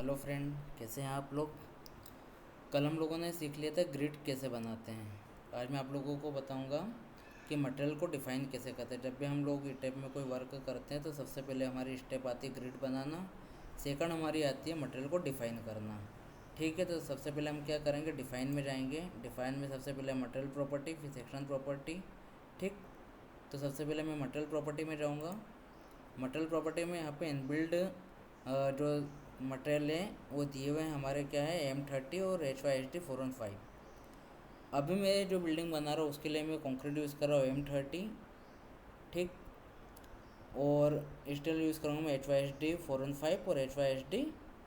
Hello friend, कैसे हैं आप लोग। कल हम लोगों ने सीख लिया था ग्रिड कैसे बनाते हैं। आज मैं आप लोगों को बताऊंगा कि मटेरियल को डिफ़ाइन कैसे करते हैं। जब भी हम लोग स्टेप में कोई वर्क करते हैं तो सबसे पहले हमारी स्टेप आती है ग्रिड बनाना। सेकंड हमारी आती है मटेरियल को डिफ़ाइन करना। ठीक है, तो सबसे पहले हम क्या करेंगे, डिफ़ाइन में जाएंगे। डिफ़ाइन में सबसे पहले मटेरियल प्रॉपर्टी, फिर सेक्शन प्रॉपर्टी। ठीक, तो सबसे पहले मैं मटेरियल प्रॉपर्टी में जाऊँगा। मटेरियल प्रॉपर्टी में यहाँ पे इनबिल्ड जो मटेरियल है वो दिए हुए हैं हमारे, क्या है, M30 और HYHD 415। अभी मैं जो बिल्डिंग बना रहा हूँ उसके लिए मैं कंक्रीट यूज़ कर रहा हूँ M30। ठीक, और स्टील यूज़ करूँगा मैं HYHD 415 और HYHD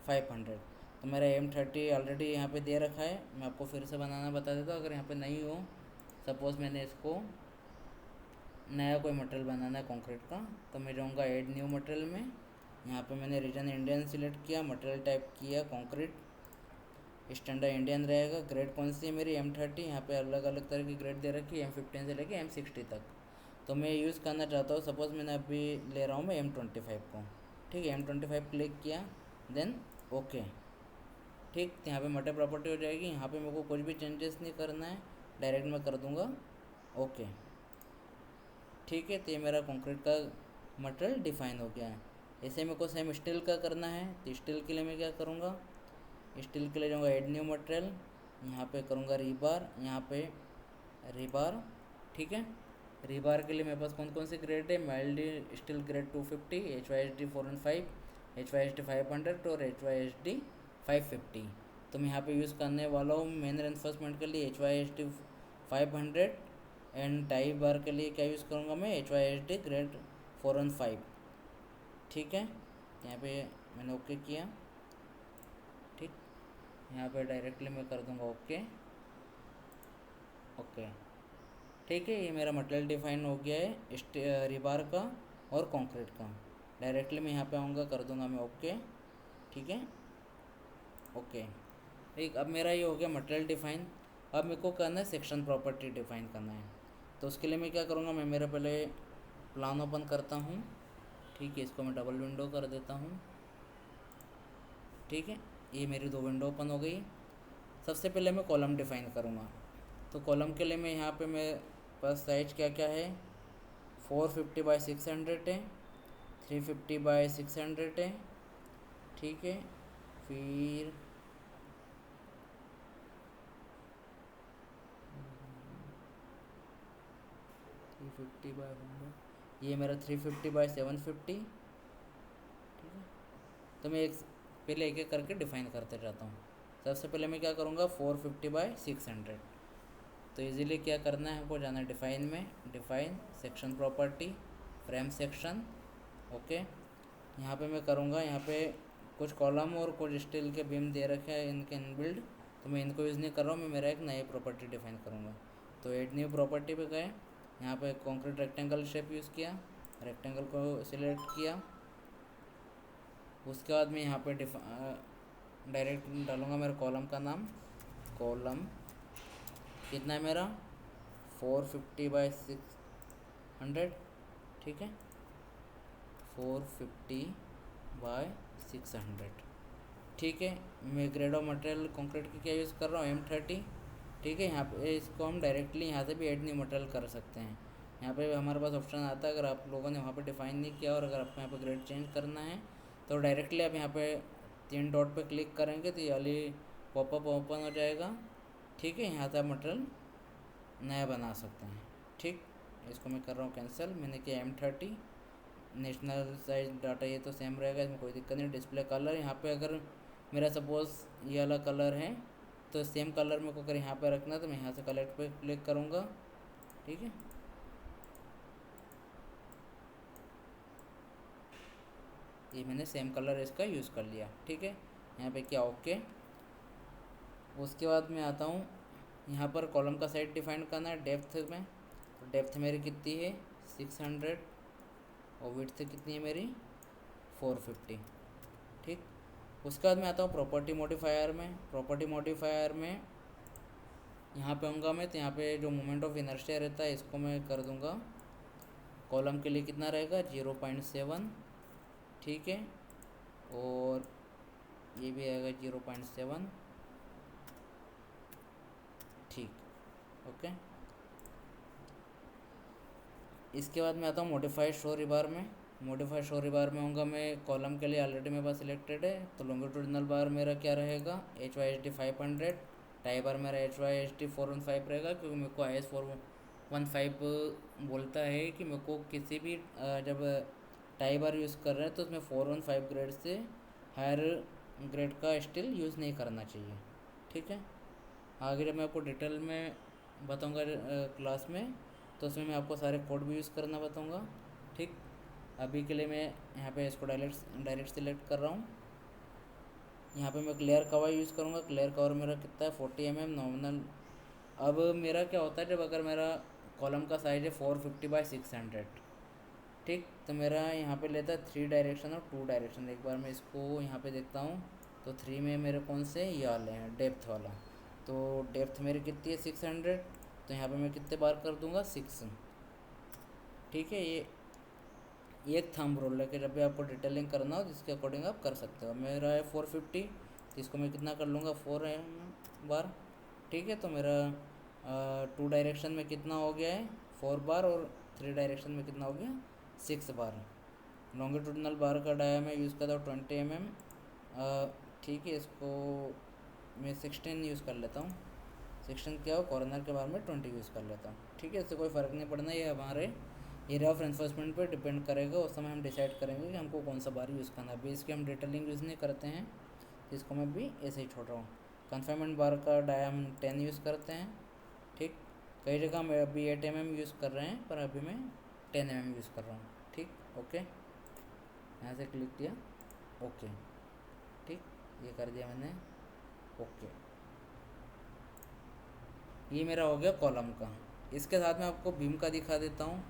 500। तो मेरा M30 ऑलरेडी यहाँ पे दे रखा है। मैं आपको फिर से बनाना बता देता हूँ अगर यहाँ पे नहीं हो। सपोज़ मैंने इसको नया कोई मटेरियल बनाना है कंक्रीट का, तो मैं जाऊँगा ऐड न्यू मटेरियल में। यहाँ पे मैंने रीजन इंडियन सिलेक्ट किया, मटेरियल टाइप किया कंक्रीट, स्टैंडर्ड इंडियन रहेगा। ग्रेड कौन सी है मेरी, M30। यहाँ पे अलग अलग तरह की ग्रेड दे रखी है, M15 से लेके M60 तक। तो मैं यूज़ करना चाहता हूँ, सपोज़ मैंने अभी ले रहा हूँ मैं M25 को। ठीक है, M25 क्लिक किया, देन ओके। ठीक, तो यहाँ पे मटेरियल प्रॉपर्टी हो जाएगी। यहाँ पे मेरे को कुछ भी चेंजेस नहीं करना है, डायरेक्ट मैं कर दूँगा ओके। ठीक है, तो ये मेरा कंक्रीट का मटेरियल डिफ़ाइन हो गया है। ऐसे मेरे को सेम स्टील का करना है, तो स्टील के लिए मैं क्या करूँगा, स्टील के लिए जाऊँगा ऐड न्यू मटेरियल, यहाँ पे करूँगा रीबार, यहाँ पे रीबार। ठीक है, रीबार के लिए मेरे पास कौन कौन से ग्रेड है, mild steel grade 250, HYHD 415, HYHD 500 और HYHD 550। तो मैं यहाँ पे यूज़ करने वाला हूँ मेन रेनफोर्समेंट के लिए HYHD 500, एंड टाई बार के लिए क्या यूज़ करूँगा मैं, HYHD ग्रेड 415। ठीक है, यहाँ पे मैंने ओके किया। ठीक, यहाँ पे डायरेक्टली मैं कर दूँगा ओके ओके। ठीक है, ये मेरा मटेरियल डिफाइन हो गया है रिबार का और कंक्रीट का। डायरेक्टली मैं यहाँ पे आऊँगा, कर दूँगा मैं ओके। ठीक है, ओके। ठीक, अब मेरा ये हो गया मटेरियल डिफाइन। अब मेरे को करना है सेक्शन प्रॉपर्टी डिफाइन करना है। तो उसके लिए मैं क्या करूँगा, मैं मेरा पहले प्लान ओपन करता हूँ। ठीक है, इसको मैं डबल विंडो कर देता हूँ। ठीक है, ये मेरी दो विंडो ओपन हो गई। सबसे पहले मैं कॉलम डिफ़ाइन करूँगा। तो कॉलम के लिए मैं यहाँ पे मेरे पास साइज क्या क्या है, 450/600 है, 350/600 है। ठीक है, फिर 350/100, ये मेरा 350/750। ठीक है, तो मैं पहले एक एक करके डिफ़ाइन करते जाता हूँ। सबसे पहले मैं क्या करूँगा, 450/600। तो इजीली क्या करना है, हमको जाना है डिफ़ाइन में, define section property, frame section. Okay, यहाँ पे मैं करूँगा, यहाँ पे कुछ कॉलम और कुछ स्टील के बीम दे रखे हैं इनके इनबिल्ड, तो मैं इनको यूज़ नहीं कर रहा हूँ। मैं मेरा एक नई प्रॉपर्टी डिफ़ाइन करूँगा। तो ऐड न्यू प्रॉपर्टी पे गए, यहाँ पे कॉन्क्रीट रेक्टेंगल शेप यूज़ किया, रेक्टेंगल को सिलेक्ट किया। उसके बाद मैं यहाँ पे डायरेक्ट डालूँगा मेरे कॉलम का नाम। कॉलम कितना है मेरा, 450/600। ठीक है, 450/600। ठीक है, मैं ग्रेड ऑफ मटेरियल कंक्रीट की क्या यूज़ कर रहा हूँ, M30। ठीक है, यहाँ पे इसको हम डायरेक्टली यहाँ से भी ऐड न्यू मटेरियल कर सकते हैं। यहाँ पे हमारे पास ऑप्शन आता है, अगर आप लोगों ने वहाँ पे डिफ़ाइन नहीं किया और अगर आपको यहाँ पे ग्रेड चेंज करना है तो डायरेक्टली आप यहाँ पे 3 डॉट पे क्लिक करेंगे तो ये वाली पॉपअप ओपन हो जाएगा। ठीक है, यहाँ से आप मटेरियल नया बना सकते हैं। ठीक, इसको मैं कर रहा हूँ कैंसिल। मैंने किया M30, नेशनल साइज डाटा ये तो सेम रहेगा, इसमें कोई दिक्कत नहीं। डिस्प्ले कलर यहाँ पे अगर मेरा सपोज़ ये वाला कलर है तो सेम कलर मेरे को अगर यहाँ पे रखना है तो मैं यहाँ से कलेक्ट पे क्लिक करूँगा। ठीक है, ये मैंने सेम कलर इसका यूज़ कर लिया। ठीक है, यहाँ पे क्या ओके। उसके बाद मैं आता हूँ, यहाँ पर कॉलम का साइज डिफाइन करना है डेप्थ में। तो डेप्थ मेरी कितनी है, 600, और विड्थ कितनी है मेरी, 450। ठीक, उसके बाद मैं आता हूँ प्रॉपर्टी मॉडिफायर में। प्रॉपर्टी मॉडिफायर में यहाँ पे आऊँगा मैं, तो यहाँ पे जो मोमेंट ऑफ इनर्शिया रहता है इसको मैं कर दूँगा, कॉलम के लिए कितना रहेगा, 0.7। ठीक है, और ये भी आएगा 0.7। ठीक, ओके। इसके बाद मैं आता हूँ मॉडिफाइड शो रिबार में। मॉडिफाइड शो रिबार में होऊंगा मैं, कॉलम के लिए ऑलरेडी मेरे पास सिलेक्टेड है, तो लॉन्गिट्यूडिनल बार मेरा क्या रहेगा, HYSD 500। टाई बार मेरा HYSD 415 रहेगा, क्योंकि मेरे को IS 415 बोलता है कि मेरे को किसी भी जब टाई बार यूज़ कर रहे हैं तो उसमें 415 ग्रेड से हायर ग्रेड का स्टील यूज़ नहीं करना चाहिए। ठीक है, आगे जब मैं आपको डिटेल में बताऊंगा क्लास में, तो उसमें मैं आपको सारे कोड भी यूज़ करना बताऊंगा। ठीक, अभी के लिए मैं यहाँ पे इसको डायरेक्ट सिलेक्ट कर रहा हूँ। यहाँ पे मैं क्लियर कवर यूज़ करूँगा। क्लियर कवर मेरा कितना है, 40 mm नॉमिनल। अब मेरा क्या होता है, जब अगर मेरा कॉलम का साइज़ है 450/600, ठीक, तो मेरा यहाँ पे लेता है 3 डायरेक्शन और 2 डायरेक्शन। एक बार मैं इसको यहाँ पे देखता हूँ, तो 3 में मेरे कौन से ये वाले हैं, डेप्थ वाला। तो डेप्थ मेरी कितनी है, 600। तो यहाँ पे मैं कितने बार कर दूँगा, 6। ठीक है, ये एक थंब रूल है कि जब भी आपको डिटेलिंग करना हो जिसके अकॉर्डिंग आप कर सकते हो। मेरा है 450, तो इसको मैं कितना कर लूँगा, 4 बार। ठीक है, तो मेरा 2 डायरेक्शन में कितना हो गया है, 4 बार, और 3 डायरेक्शन में कितना हो गया, 6 बार। लॉन्गिट्यूडनल बार का डाया मैं यूज़ करता हूँ 20 mm। ठीक है, इसको मैं 16 यूज़ कर लेता हूँ। 16 क्या हो, कॉर्नर के बार में 20 यूज़ कर लेता हूँ। ठीक है, इससे कोई फ़र्क नहीं पड़ना, ये हमारे एरिया ऑफ एनफोर्समेंट पे डिपेंड करेगा। उस समय हम डिसाइड करेंगे कि हमको कौन सा बार यूज़ करना है। अभी इसकी हम डिटेलिंग यूज़ नहीं करते हैं, तो इसको मैं भी ऐसे ही छोड़ रहा हूँ। कन्फाइनमेंट बार का डाया हम 10 यूज़ करते हैं। ठीक, कई जगह मैं अभी 8 mm यूज़ कर रहे हैं, पर अभी मैं 10 mm यूज़ कर रहा हूँ। ठीक, ओके, यहाँ से क्लिक किया, ओके। ठीक, ये कर दिया मैंने, ओके। ये मेरा हो गया कॉलम का। इसके साथ मैं आपको बीम का दिखा देता हूँ।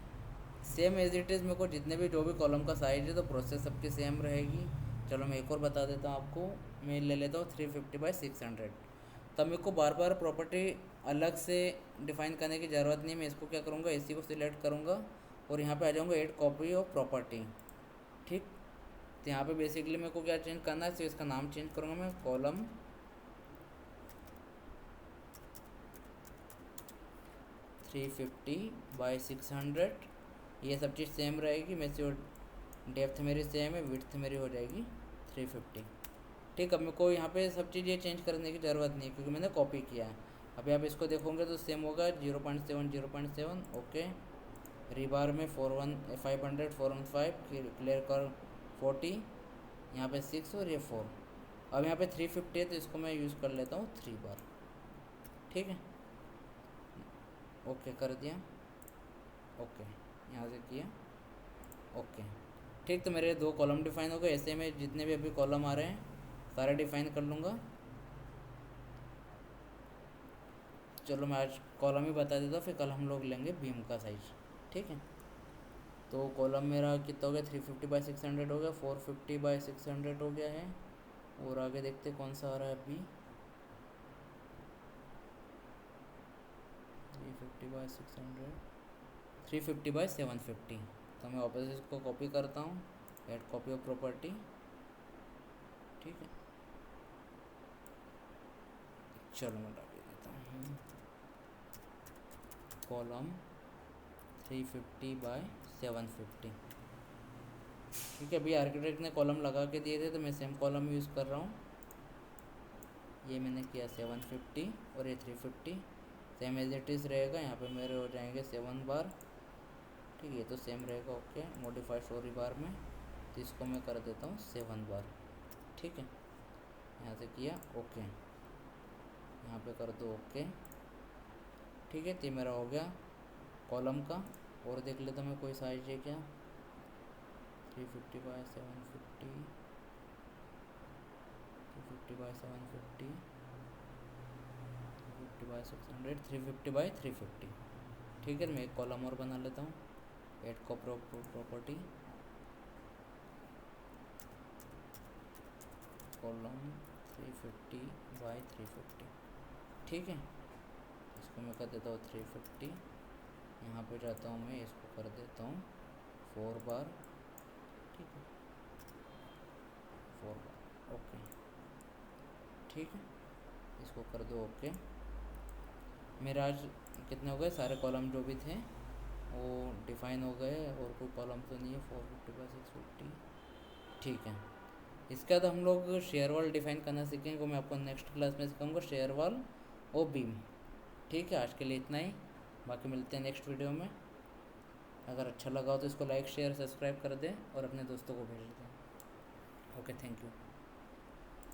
सेम एज इट इज़ मेरे को जितने भी जो भी कॉलम का साइज़ है, तो प्रोसेस सबकी सेम रहेगी। चलो मैं एक और बता देता हूँ आपको। मैं ले लेता हूँ 350/600। तब मेरे को बार बार प्रॉपर्टी अलग से डिफ़ाइन करने की ज़रूरत नहीं। मैं इसको क्या करूँगा, इसी को सिलेक्ट करूँगा और यहाँ पे आ जाऊँगा ऐड कॉपी ऑफ प्रॉपर्टी। ठीक, तो यहाँ पे बेसिकली मेरे को क्या चेंज करना है, सिर्फ इसका नाम चेंज करूँगा मैं, कॉलम 350/600। ये सब चीज़ सेम रहेगी। मैं सिर्फ डेप्थ मेरी सेम है, विड्थ मेरी हो जाएगी 350। ठीक, अब मेरे को यहाँ पे सब चीज़ ये चेंज करने की ज़रूरत नहीं है, क्योंकि मैंने कॉपी किया है। अभी आप इसको देखोगे तो सेम होगा, 0.7 0.7। ओके, रिबार में 500 415, क्लियर कर 40, यहाँ पे 6 और ये 4। अब यहाँ पे 350 है, तो इसको मैं यूज़ कर लेता हूँ 3 बार। ठीक है, ओके कर दिया, ओके, यहाँ से किया, ओके। ठीक, तो मेरे 2 कॉलम डिफाइन हो गए। ऐसे में जितने भी अभी कॉलम आ रहे हैं सारे डिफाइन कर लूँगा। चलो मैं आज कॉलम ही बता देता हूँ, फिर कल हम लोग लेंगे बीम का साइज। ठीक है, तो कॉलम मेरा कितना हो गया, 350/600 हो गया, 450/600 हो गया है। और आगे देखते कौन सा आ रहा है अभी, 350/600, 350/750। तो मैं वापस इसको कॉपी करता हूँ, ऐड कॉपी ऑफ प्रॉपर्टी। ठीक है, चलो मैं डाल देता हूँ कॉलम 350/750। ठीक है, अभी आर्किटेक्ट ने कॉलम लगा के दिए थे, तो मैं सेम कॉलम यूज़ कर रहा हूँ। ये मैंने किया 750 और ये 350, सेम एज इट इज़ रहेगा। यहाँ पे मेरे हो जाएंगे 7 बार। ठीक है, ये तो सेम रहेगा, ओके। मॉडिफाइड स्टोरी बार में, तो इसको मैं कर देता हूँ 7 बार। ठीक है, यहाँ से किया, ओके, यहाँ पे कर दो, ओके। ठीक है, तो मेरा हो गया कॉलम का। और देख लेता हूँ मैं कोई साइज है क्या, 350/750, 350/750, 350/600, 350/350। ठीक है, मैं एक कॉलम और बना लेता हूँ, ऐड प्रॉपर्टी, कॉलम 350/350। ठीक है, इसको मैं कर देता हूँ 350। यहाँ पे जाता हूँ मैं, इसको कर देता हूँ 4 बार। ठीक है, 4 बार, ओके। ठीक है, इसको कर दो ओके। मेरे आज कितने हो गए, सारे कॉलम जो भी थे वो डिफाइन हो गए, और कोई कॉलम तो नहीं है। 450/650, ठीक है। इसके बाद हम लोग शेयर वॉल डिफाइन करना सीखेंगे, वो मैं आपको नेक्स्ट क्लास में सिखाऊंगा, शेयर वॉल और बीम। ठीक है, आज के लिए इतना ही, बाकी मिलते हैं नेक्स्ट वीडियो में। अगर अच्छा लगा हो तो इसको लाइक शेयर सब्सक्राइब कर दें और अपने दोस्तों को भेज दें। Okay, thank you.